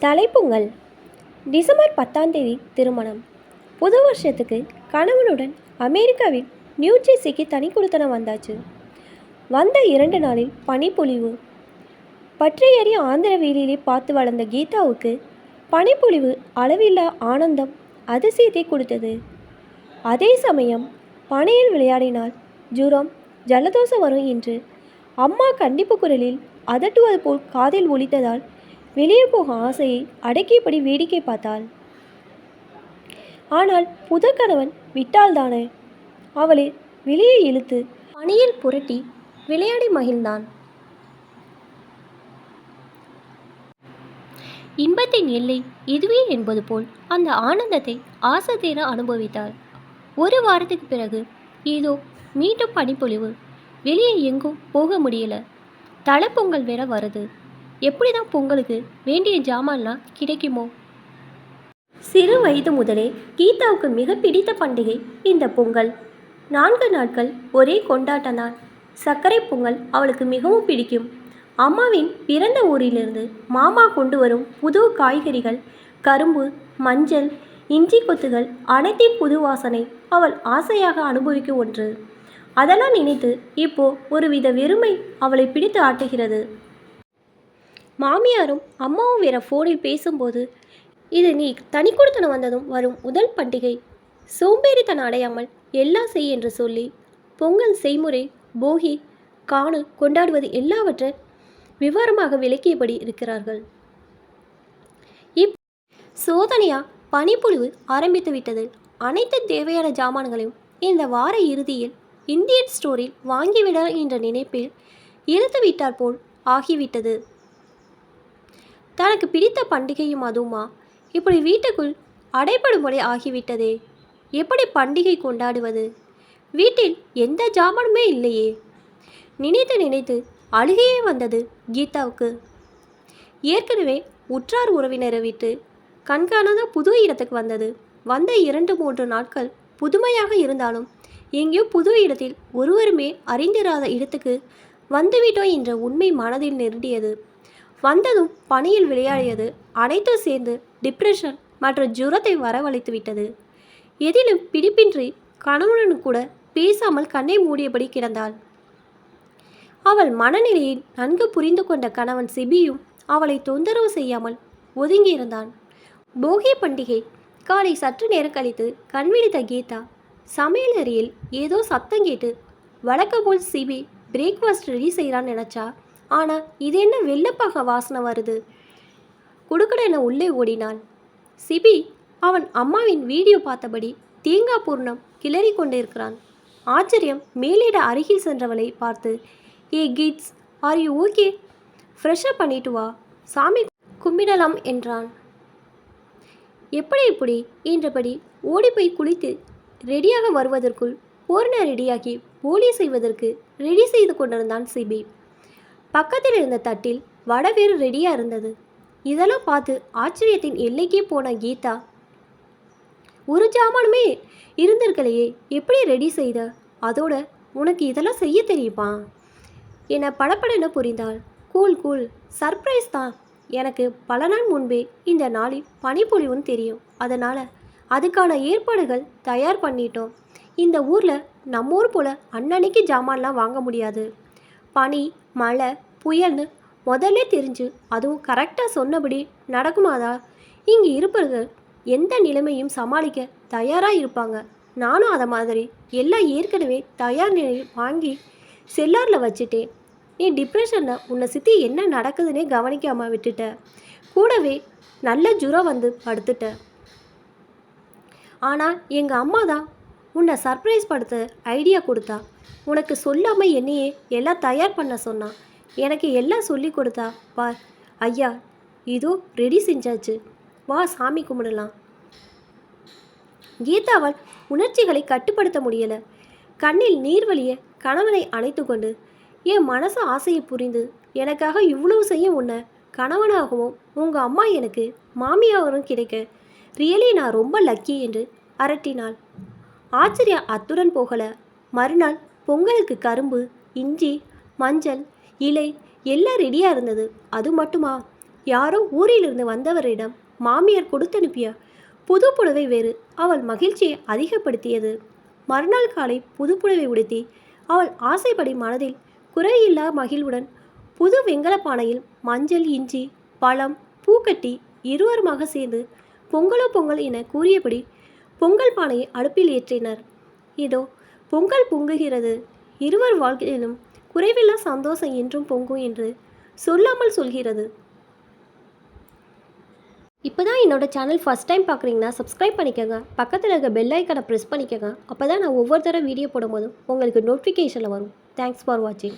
தலைப்புங்கள். December 10ஆம் தேதி திருமணம். புது வருஷத்துக்கு கணவனுடன் அமெரிக்காவில் நியூஜெர்சிக்கு தனிக்குடித்தனம் வந்தாச்சு. வந்த 2 நாளில் பனிப்பொழிவு. பற்றியெறிய ஆந்திர வேலியிலே பார்த்து வளர்ந்த கீதாவுக்கு பனிப்பொழிவு அளவில்லா ஆனந்தம், அதிசயத்தை கொடுத்தது. அதே சமயம் பனியில் விளையாடினால் ஜுரம், ஜலதோஷம் வரும் என்று அம்மா கண்டிப்பு குரலில் அதட்டுவது போல் காதில் ஒலித்ததால் வெளியே போக ஆசையை அடக்கியபடி வேடிக்கை பார்த்தாள். ஆனால் புது கணவன் விட்டால்தானே, அவளை வெளியே இழுத்து பனியில் புரட்டி விளையாடி மகிழ்ந்தான். இன்பத்தின் எல்லை இதுவே என்பது போல் அந்த ஆனந்தத்தை ஆசை தீர அனுபவித்தாள். 1 வாரத்துக்கு பிறகு ஏதோ மீண்டும் பனிப்பொழிவு. வெளியே எங்கும் போக முடியல. தலைப்பொங்கல் வேற வருது. எப்படி தான் பொங்கலுக்கு வேண்டிய ஜாமான்லாம் கிடைக்குமோ? சிறு வயது முதலே கீதாவுக்கு மிக பிடித்த பண்டிகை இந்த பொங்கல். 4 நாட்கள் ஒரே கொண்டாட்டம்தான். சர்க்கரை பொங்கல் அவளுக்கு மிகவும் பிடிக்கும். அம்மாவின் பிறந்த ஊரிலிருந்து மாமா கொண்டு வரும் புது காய்கறிகள், கரும்பு, மஞ்சள், இஞ்சி கொத்துகள் அனைத்தின் புது வாசனை அவள் ஆசையாக அனுபவிக்கும் ஒன்று. அதெல்லாம் நினைத்து இப்போ ஒருவித வெறுமை அவளை பிடித்து ஆட்டுகிறது. மாமியாரும் அம்மாவும் வேற ஃபோனில் பேசும்போது, இது நீ தனிக்குடித்தனம் வந்ததும் வரும் முதல் பண்டிகை, சோம்பேறித்தனம் அடையாமல் எல்லாம் செய் என்று சொல்லி பொங்கல் செய்முறை, போகி, காணு கொண்டாடுவது எல்லாவற்றை விவரமாக விளக்கியபடி இருக்கிறார்கள். சோதனையா பனிப்பொழிவு ஆரம்பித்து விட்டது. அனைத்து தேவையான ஜாமான்களையும் இந்த வார இறுதியில் இந்தியன் ஸ்டோரில் வாங்கிவிட என்ற நினைப்பில் இழுத்து விட்டார் போல் ஆகிவிட்டது. தனக்கு பிடித்த பண்டிகையும் அதுவுமா இப்படி வீட்டுக்குள் அடைபடும்படி ஆகிவிட்டதே. எப்படி பண்டிகை கொண்டாடுவது? வீட்டில் எந்த ஜாமானுமே இல்லையே. நினைத்து நினைத்து அழுகையே வந்தது கீதாவுக்கு. ஏற்கனவே உற்றார் உறவினரை விட்டு கண்காணாத புது இடத்துக்கு வந்த 2-3 நாட்கள் புதுமையாக இருந்தாலும் எங்கேயோ புது இடத்தில் ஒருவருமே அறிந்திராத இடத்துக்கு வந்துவிட்டோம் என்ற உண்மை மனதில் நெருடியது. வந்ததும் பனியில் விளையாடியது அனைத்தும் சேர்ந்து டிப்ரெஷன் மற்றும் ஜுரத்தை வரவழைத்து விட்டது. எதிலும் பிடிப்பின்றி கணவனுடன் கூட பேசாமல் கண்ணை மூடியபடி கிடந்தாள். அவள் மனநிலையை நன்கு புரிந்து கொண்ட கணவன் சிபியும் அவளை தொந்தரவு செய்யாமல் ஒதுங்கியிருந்தான். போகி பண்டிகை காலை சற்று நேரம் கழித்து கண்விழித்த கீதா சமையல் அறையில் ஏதோ சத்தம் கேட்டு வழக்கம் போல் சிபி பிரேக்ஃபாஸ்ட் ரெடி செய்கிறான்னு நினச்சா. ஆனால் இது என்ன வெள்ளப்பாக வாசனை வருது? குடுக்கடன உள்ளே ஓடினாள். சிபி அவன் அம்மாவின் வீடியோ பார்த்தபடி தேங்காய் பூர்ணம் கிளறி கொண்டிருக்கிறான். ஆச்சரியம் மேலிட அருகில் சென்றவளை பார்த்து, ஏ kids, are you okay? Fresh up பண்ணிட்டு வா, சாமி கும்பிடலாம் என்றான். எப்படி என்றபடி ஓடிப்போய் குளித்து ரெடியாக வருவதற்குள் பூர்ண ரெடியாகி போலி செய்வதற்கு ரெடி செய்து கொண்டிருந்தான் சிபி. பக்கத்தில் இருந்த தட்டில் வடை வேறு ரெடியாக இருந்தது. இதெல்லாம் பார்த்து ஆச்சரியத்தின் எல்லைக்கே போன கீதா, ஒரு ஜாமானுமே இருந்திருக்கலையே, எப்படி ரெடி செய்த? அதோட உனக்கு இதெல்லாம் செய்ய தெரியுமா என படப்படன்னு புரிந்தாள். கூல் சர்ப்ரைஸ் தான். எனக்கு பல நாள் முன்பே இந்த நாளில் பனிப்பொழிவுன்னு தெரியும். அதனால் அதுக்கான ஏற்பாடுகள் தயார் பண்ணிட்டோம். இந்த ஊரில் நம்ம ஊர் போல் அன்னன்னைக்கு ஜாமான்லாம் வாங்க முடியாது. பனி, மழை, புயல்னு முதல்ல தெரிஞ்சு அதுவும் கரெக்டாக சொன்னபடி நடக்குமாதா? இங்கே இருப்பவர்கள் எந்த நிலைமையும் சமாளிக்க தயாராக இருப்பாங்க. நானும் அதை மாதிரி எல்லாம் ஏற்கனவே தயார் நிலையில் வாங்கி செல்லாரில் வச்சுட்டேன். நீ டிப்ரெஷனில் உன்னை சுற்றி என்ன நடக்குதுன்னே கவனிக்காமல் விட்டுட்ட. கூடவே நல்ல ஜுரம் வந்து படுத்துட்ட. ஆனால் எங்கள் அம்மா தான் உன்னை சர்ப்ரைஸ் படுத்த ஐடியா கொடுத்தா. உனக்கு சொல்லாமல் என்னையே எல்லாம் தயார் பண்ண சொன்னான். எனக்கு எல்லாம் சொல்லி கொடுத்தா. பார் ஐயா, இதோ ரெடி செஞ்சாச்சு, வா சாமி கும்பிடலாம். கீதாவால் உணர்ச்சிகளை கட்டுப்படுத்த முடியலை. கண்ணில் நீர் வழிய கணவனை அணைத்து கொண்டு, என் மனசு ஆசையை புரிந்து எனக்காக இவ்வளவு செய்ய உன்னை கணவனாகவும் உங்கள் அம்மா எனக்கு மாமியாரும் கிடைக்க ரியலி நான் ரொம்ப லக்கி என்று அரட்டினாள். ஆச்சரியம் அத்துடன் போகல. மறுநாள் பொங்கலுக்கு கரும்பு, இஞ்சி, மஞ்சள், இலை எல்லாம் ரெடியாக இருந்தது. அது மட்டுமா, யாரோ ஊரிலிருந்து வந்தவரிடம் மாமியார் கொடுத்தனுப்பிய புது புடவை வேறு அவள் மகிழ்ச்சியை அதிகப்படுத்தியது. மறுநாள் காலை புது புடவை உடுத்தி அவள் ஆசைப்படி மனதில் குறையில்லா மகிழ்வுடன் புது வெங்கல பானையில் மஞ்சள், இஞ்சி, பழம், பூக்கட்டி இருவருமாக சேர்ந்து பொங்கலோ பொங்கல் என கூறியபடி பொங்கல் பானையை அடுப்பில் ஏற்றினர். இதோ பொங்கல் பொங்குகிறது, இருவர் வாழ்க்கையிலும் குறைவில்லா சந்தோஷம் என்றும் பொங்கும் என்று சொல்லாமல் சொல்கிறது. இப்போ தான் என்னோட சேனல் ஃபஸ்ட் டைம் பார்க்குறீங்கன்னா சப்ஸ்கிரைப் பண்ணிக்கோங்க. பக்கத்தில் இருக்க பெல் ஐக்கனை ப்ரெஸ் பண்ணிக்கோங்க. அப்போ தான் நான் ஒவ்வொரு தடவை வீடியோ போடும்போதும் உங்களுக்கு நோட்டிஃபிகேஷனில் வரும். தேங்க்ஸ் ஃபார் வாட்சிங்.